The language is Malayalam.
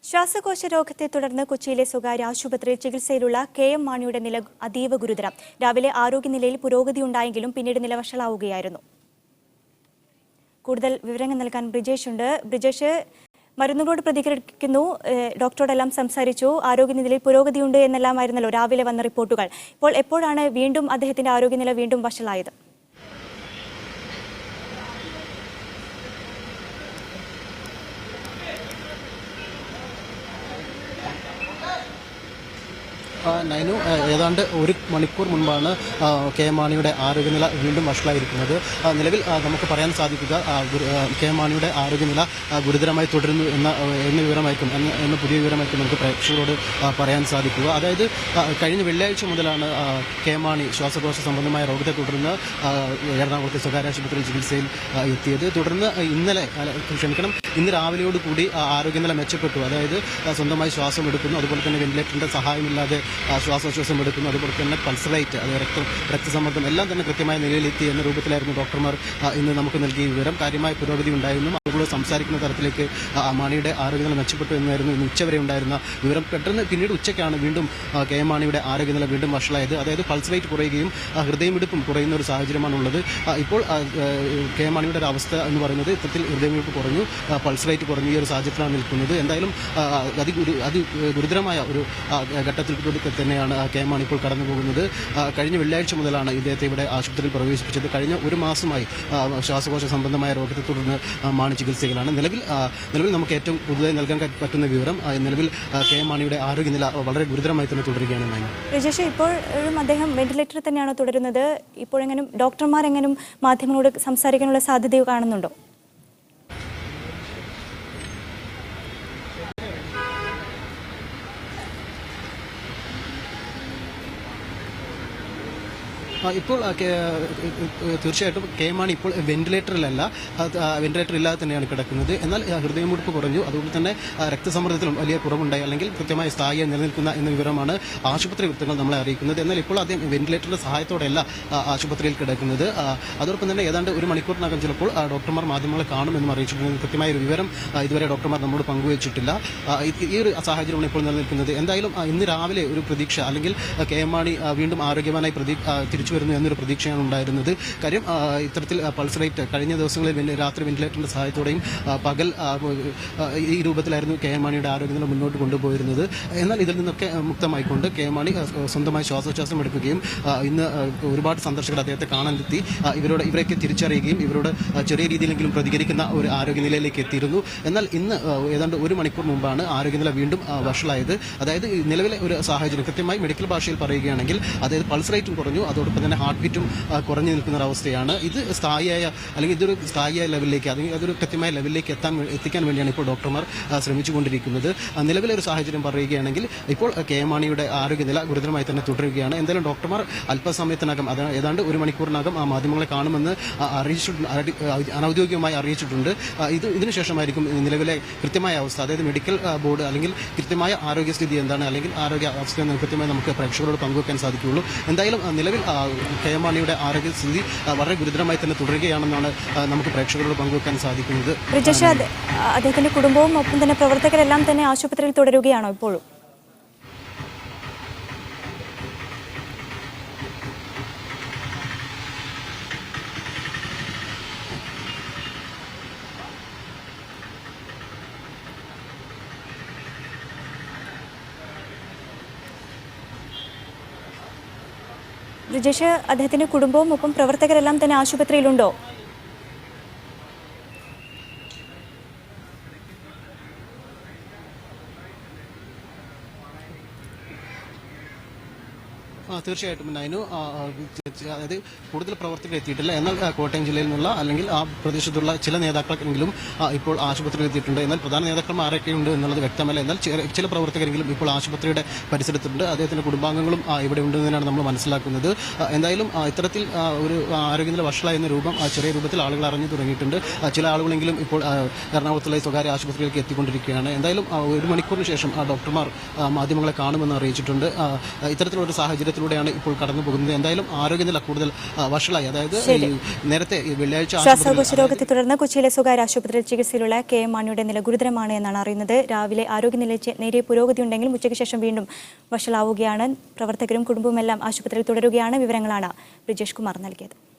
ശ്വാസകോശ രോഗത്തെ തുടർന്ന് കൊച്ചിയിലെ സ്വകാര്യ ആശുപത്രിയിൽ ചികിത്സയിലുള്ള കെ.എം. മാണിയുടെ നില അതീവ ഗുരുതരം. രാവിലെ ആരോഗ്യനിലയിൽ പുരോഗതിയുണ്ടായെങ്കിലും പിന്നീട് നില വഷളാവുകയായിരുന്നു. കൂടുതൽ വിവരങ്ങൾ നൽകാൻ ബ്രിജേഷ് ഉണ്ട്. ബ്രിജേഷ്, മരുന്നുകളോട് പ്രതികരിക്കുന്നു, ഡോക്ടറോടെല്ലാം സംസാരിച്ചു, ആരോഗ്യനിലയിൽ പുരോഗതിയുണ്ട് എന്നെല്ലാമായിരുന്നല്ലോ രാവിലെ വന്ന റിപ്പോർട്ടുകൾ. ഇപ്പോൾ എപ്പോഴാണ് വീണ്ടും അദ്ദേഹത്തിന്റെ ആരോഗ്യനില വീണ്ടും വഷളായത്? നൈനു, ഏതാണ്ട് ഒരു മണിക്കൂർ മുൻപാണ് കെ.എം. മാണിയുടെ ആരോഗ്യനില വീണ്ടും വഷളായിരിക്കുന്നത്. നിലവിൽ നമുക്ക് പറയാൻ സാധിക്കുക കെ.എം. മാണിയുടെ ആരോഗ്യനില ഗുരുതരമായി തുടരുന്നു എന്ന വിവരമായിരിക്കും എന്ന പുതിയ വിവരമായിരിക്കും നമുക്ക് പ്രേക്ഷകരോട് പറയാൻ സാധിക്കുക. അതായത് കഴിഞ്ഞ വെള്ളിയാഴ്ച മുതലാണ് കെ.എം. മാണി ശ്വാസകോശ സംബന്ധമായ രോഗത്തെ തുടർന്ന് എറണാകുളത്തെ സ്വകാര്യ ആശുപത്രിയിൽ ചികിത്സയിൽ എത്തിയത്. തുടർന്ന് ഇന്ന് രാവിലെയോടുകൂടി ആരോഗ്യനില മെച്ചപ്പെട്ടു. അതായത് സ്വന്തമായി ശ്വാസം എടുക്കുന്നു, അതുപോലെ തന്നെ വെന്റിലേറ്ററിന്റെ സഹായമില്ലാതെ ശ്വാസോച്ഛ്വാസം എടുക്കുന്നു, അതുപോലെ തന്നെ പൾസ് റേറ്റ്, അത് രക്തസമ്മർദ്ദം എല്ലാം തന്നെ കൃത്യമായ നിലയിലെത്തി എന്ന രൂപത്തിലായിരുന്നു ഡോക്ടർമാർ ഇന്ന് നമുക്ക് നൽകിയ വിവരം. കാര്യമായ പുരോഗതി ഉണ്ടായിരുന്നു. ആളുകളോട് സംസാരിക്കുന്ന തരത്തിലേക്ക് മാണിയുടെ ആരോഗ്യനില മെച്ചപ്പെട്ടു എന്നായിരുന്നു ഇന്ന് ഉച്ചവരെ ഉണ്ടായിരുന്ന വിവരം. പിന്നീട് ഉച്ചയ്ക്കാണ് വീണ്ടും കെ.എം. മാണിയുടെ ആരോഗ്യനില വീണ്ടും വഷളായത്. അതായത് പൾസ് റേറ്റ് കുറയുകയും ഹൃദയമിടിപ്പും കുറയുന്ന ഒരു സാഹചര്യമാണുള്ളത്. ഇപ്പോൾ കെ.എം. മാണിയുടെ ഒരു അവസ്ഥ എന്ന് പറയുന്നത് ഇത്തരത്തിൽ ഹൃദയമിടിപ്പ് കുറഞ്ഞു, പൾസ് റേറ്റ് കുറഞ്ഞ ഈ ഒരു സാഹചര്യത്തിലാണ് നിൽക്കുന്നത്. എന്തായാലും ഗുരുതരമായ ഒരു ഘട്ടത്തിൽ തന്നെയാണ് കെ.എം. മാണി ഇപ്പോൾ കടന്നു പോകുന്നത്. കഴിഞ്ഞ വെള്ളിയാഴ്ച മുതലാണ് ഇദ്ദേഹത്തെ ഇവിടെ ആശുപത്രിയിൽ പ്രവേശിപ്പിച്ചത്. കഴിഞ്ഞ ഒരു മാസമായി ശ്വാസകോശ സംബന്ധമായ രോഗത്തെ തുടർന്ന് മാണി ചികിത്സയിലാണ്. നിലവിൽ നമുക്ക് ഏറ്റവും പുതുതായി നൽകാൻ പറ്റുന്ന വിവരം, നിലവിൽ കെ.എം. മാണിയുടെ ആരോഗ്യനില വളരെ ഗുരുതരമായി തന്നെ തുടരുകയാണ്. രജേഷ്, ഇപ്പോഴും അദ്ദേഹം വെന്റിലേറ്ററിൽ തന്നെയാണോ തുടരുന്നത്? ഇപ്പോഴെങ്കിലും ഡോക്ടർമാരെങ്കിലും മാധ്യമങ്ങളോട് സംസാരിക്കാനുള്ള സാധ്യതയോ കാണുന്നുണ്ടോ? ഇപ്പോൾ തീർച്ചയായിട്ടും കെ.എം. മാണി ഇപ്പോൾ വെന്റിലേറ്റർ ഇല്ലാതെ തന്നെയാണ് കിടക്കുന്നത്. എന്നാൽ ഹൃദയമിടിപ്പ് കുറഞ്ഞു, അതുകൊണ്ട് തന്നെ രക്തസമ്മർദ്ദത്തിലും വലിയ കുറവുണ്ടായി, അല്ലെങ്കിൽ കൃത്യമായ സ്ഥായിയായി നിലനിൽക്കുന്ന എന്ന വിവരമാണ് ആശുപത്രി വൃത്തങ്ങൾ നമ്മളെ അറിയിക്കുന്നത്. എന്നാൽ ഇപ്പോൾ അദ്ദേഹം വെന്റിലേറ്ററിന്റെ സഹായത്തോടെയല്ല ആശുപത്രിയിൽ കിടക്കുന്നത്. അതോടൊപ്പം തന്നെ ഏതാണ്ട് ഒരു മണിക്കൂറിനകം ചിലപ്പോൾ ഡോക്ടർമാർ മാധ്യമങ്ങളെ കാണുമെന്നും അറിയിച്ചിട്ടുണ്ട്. കൃത്യമായ ഒരു വിവരം ഇതുവരെ ഡോക്ടർമാർ നമ്മോട് പങ്കുവച്ചിട്ടില്ല. ഈ ഒരു സാഹചര്യമാണ് ഇപ്പോൾ നിലനിൽക്കുന്നത്. എന്തായാലും ഇന്ന് രാവിലെ ഒരു പ്രതീക്ഷ, അല്ലെങ്കിൽ കെ.എം. മാണി വീണ്ടും ആരോഗ്യവാനായി തിരിച്ചു വരുന്നു എന്നൊരു പ്രതീക്ഷയാണ് ഉണ്ടായിരുന്നത്. കാര്യം ഇത്തരത്തിൽ പൾസ് റേറ്റ് കഴിഞ്ഞ ദിവസങ്ങളിൽ രാത്രി വെന്റിലേറ്ററിന്റെ സഹായത്തോടെയും പകൽ ഈ രൂപത്തിലായിരുന്നു കെ.എം. മാണിയുടെ ആരോഗ്യനില മുന്നോട്ട് കൊണ്ടുപോയിരുന്നത്. എന്നാൽ ഇതിൽ നിന്നൊക്കെ മുക്തമായിക്കൊണ്ട് കെ.എം. മാണി സ്വന്തമായി ശ്വാസോച്ഛ്വാസം എടുക്കുകയും ഇന്ന് ഒരുപാട് സന്ദർശകർ അദ്ദേഹത്തെ കാണാനെത്തി ഇവരെയൊക്കെ തിരിച്ചറിയുകയും ഇവരോട് ചെറിയ രീതിയിലെങ്കിലും പ്രതികരിക്കുന്ന ഒരു ആരോഗ്യനിലയിലേക്ക് എത്തിയിരുന്നു. എന്നാൽ ഇന്ന് ഏതാണ്ട് ഒരു മണിക്കൂർ മുമ്പാണ് ആരോഗ്യനില വീണ്ടും വഷളായത്. അതായത് നിലവിലെ ഒരു സാഹചര്യം കൃത്യമായി മെഡിക്കൽ ഭാഷയിൽ പറയുകയാണെങ്കിൽ, അതായത് പൾസ് റേറ്റും കുറഞ്ഞു, അതോടൊപ്പം തന്നെ ഹാർട്ട് ബീറ്റും കുറഞ്ഞു നിൽക്കുന്ന ഒരവസ്ഥയാണ്. ഇതൊരു സ്ഥായിയായ ലെവലിലേക്ക്, അല്ലെങ്കിൽ അതൊരു കൃത്യമായ ലെവലിലേക്ക് എത്തിക്കാൻ വേണ്ടിയാണ് ഇപ്പോൾ ഡോക്ടർമാർ ശ്രമിച്ചുകൊണ്ടിരിക്കുന്നത്. നിലവിലെ ഒരു സാഹചര്യം പറയുകയാണെങ്കിൽ ഇപ്പോൾ കെ.എം. മാണിയുടെ ആരോഗ്യനില ഗുരുതരമായി തന്നെ തുടരുകയാണ്. എന്തായാലും ഡോക്ടർമാർ അല്പസമയത്തിനകം, ഏതാണ്ട് ഒരു മണിക്കൂറിനകം മാധ്യമങ്ങളെ കാണുമെന്ന് അനൌദ്യോഗികമായി അറിയിച്ചിട്ടുണ്ട്. ഇതിനുശേഷമായിരിക്കും നിലവിലെ കൃത്യമായ അവസ്ഥ, അതായത് മെഡിക്കൽ ബോർഡ് അല്ലെങ്കിൽ കൃത്യമായ ആരോഗ്യസ്ഥിതി എന്താണ്, അല്ലെങ്കിൽ ആരോഗ്യ അവസ്ഥ എന്ന് കൃത്യമായി നമുക്ക് പ്രേക്ഷകരോട് പങ്കുവെക്കാൻ സാധിക്കുകയുള്ളൂ. എന്തായാലും നിലവിൽ കെ.എം. മാണിയുടെ ആരോഗ്യസ്ഥിതി വളരെ ഗുരുതരമായി തന്നെ തുടരുകയാണെന്നാണ് നമുക്ക് പ്രേക്ഷകരോട് പങ്കുവെക്കാൻ സാധിക്കുന്നത്. അദ്ദേഹത്തിന്റെ കുടുംബവും ഒപ്പം തന്നെ പ്രവർത്തകരെല്ലാം തന്നെ ആശുപത്രിയിൽ തുടരുകയാണോ ഇപ്പോഴും? ബ്രിജേഷ്, അദ്ദേഹത്തിന്റെ കുടുംബവും ഒപ്പം പ്രവർത്തകരെല്ലാം തന്നെ ആശുപത്രിയിലുണ്ടോ? തീർച്ചയായിട്ടും നൈനു, അതായത് കൂടുതൽ പ്രവർത്തകർ എത്തിയിട്ടില്ല. എന്നാൽ കോട്ടയം ജില്ലയിൽ നിന്നുള്ള, അല്ലെങ്കിൽ ആ പ്രദേശത്തുള്ള ചില നേതാക്കളെങ്കിലും ഇപ്പോൾ ആശുപത്രിയിൽ എത്തിയിട്ടുണ്ട്. എന്നാൽ പ്രധാന നേതാക്കൾ ആരൊക്കെയുണ്ട് എന്നുള്ളത് വ്യക്തമല്ല. എന്നാൽ ചില പ്രവർത്തകരെങ്കിലും ഇപ്പോൾ ആശുപത്രിയുടെ പരിസരത്തുണ്ട്. അദ്ദേഹത്തിന്റെ കുടുംബാംഗങ്ങളും ഇവിടെ ഉണ്ടെന്നാണ് നമ്മൾ മനസ്സിലാക്കുന്നത്. എന്തായാലും ഇത്തരത്തിൽ ഒരു ആരോഗ്യനില വഷളായ എന്ന രൂപം ചെറിയ രൂപത്തിൽ ആളുകൾ അറിഞ്ഞു തുടങ്ങിയിട്ടുണ്ട്. ചില ആളുകളെങ്കിലും ഇപ്പോൾ എറണാകുളത്തുള്ള സ്വകാര്യ ആശുപത്രിയിലേക്ക് എത്തിക്കൊണ്ടിരിക്കുകയാണ്. എന്തായാലും ഒരു മണിക്കൂറിന് ശേഷം ഡോക്ടർമാർ മാധ്യമങ്ങളെ കാണുമെന്ന് അറിയിച്ചിട്ടുണ്ട്. ഇത്തരത്തിലുള്ള ഒരു സാഹചര്യത്തിലൂടെയാണ് ഇപ്പോൾ കടന്നു പോകുന്നത്. എന്തായാലും ആരോഗ്യ ആരോഗ്യനില കൂടുതൽ വഷളായി. അതായത് നേരത്തെ വെള്ളിയാഴ്ച ശ്വാസകോശ രോഗത്തെ തുടർന്ന് കൊച്ചിയിലെ സ്വകാര്യ ആശുപത്രിയിൽ ചികിത്സയിലുള്ള KM മാണിയുടെ നില ഗുരുതരമാണ് എന്നാണ് അറിയുന്നത്. രാവിലെ ആരോഗ്യനില നേരിയ പുരോഗതി ഉണ്ടെങ്കിലും ഉച്ചയ്ക്ക് ശേഷം വീണ്ടും വഷളാവുകയാണ്. പ്രവർത്തകരും കുടുംബവുമെല്ലാം ആശുപത്രിയിൽ തുടരുകയാണ്. വിവരങ്ങളാണ് ബ്രിജേഷ് കുമാർ നൽകിയത്.